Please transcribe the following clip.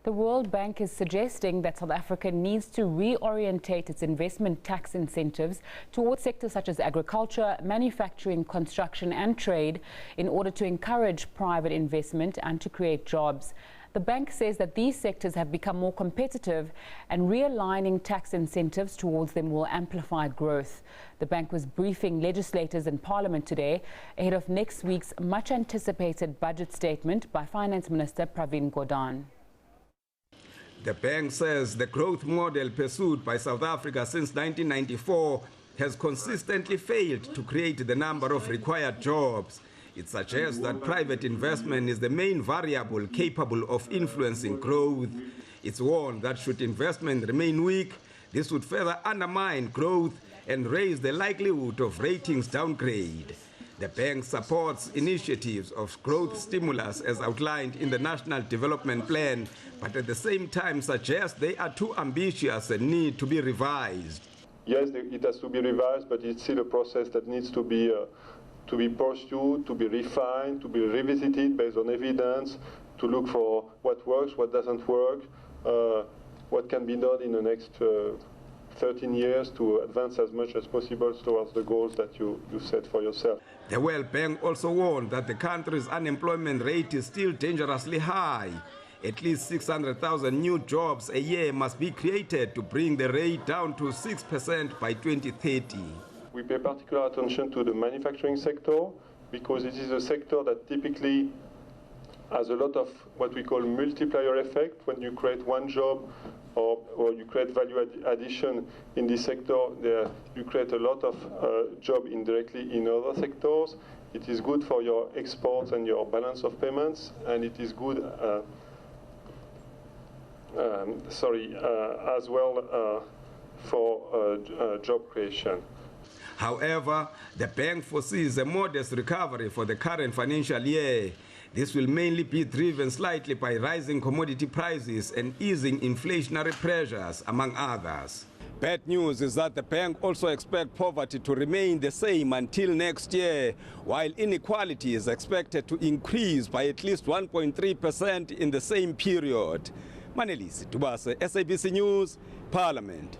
The World Bank is suggesting that South Africa needs to reorientate its investment tax incentives towards sectors such as agriculture, manufacturing, construction and trade in order to encourage private investment and to create jobs. The bank says that these sectors have become more competitive and realigning tax incentives towards them will amplify growth. The bank was briefing legislators in Parliament today ahead of next week's much anticipated budget statement by Finance Minister Pravin Gordhan. The bank says the growth model pursued by South Africa since 1994 has consistently failed to create the number of required jobs. It suggests that private investment is the main variable capable of influencing growth. It's warned that should investment remain weak, this would further undermine growth and raise the likelihood of ratings downgrade. The bank supports initiatives of growth stimulus as outlined in the National Development Plan, but at the same time suggests they are too ambitious and need to be revised. Yes, it has to be revised, but it's still a process that needs to be pursued, to be refined, to be revisited based on evidence, to look for what works, what doesn't work, what can be done in the next 13 years to advance as much as possible towards the goals that you set for yourself. The World Bank also warned that the country's unemployment rate is still dangerously high. At least 600,000 new jobs a year must be created to bring the rate down to 6% by 2030. We pay particular attention to the manufacturing sector because it is a sector that typically has a lot of what we call multiplier effect. When you create one job or you create value addition in this sector, you create a lot of job indirectly in other sectors. It is good for your exports and your balance of payments, and it is good as well for job creation. However, the bank foresees a modest recovery for the current financial year. This will mainly be driven slightly by rising commodity prices and easing inflationary pressures, among others. Bad news is that the bank also expects poverty to remain the same until next year, while inequality is expected to increase by at least 1.3% in the same period. Manelisi Tubase, SABC News, Parliament.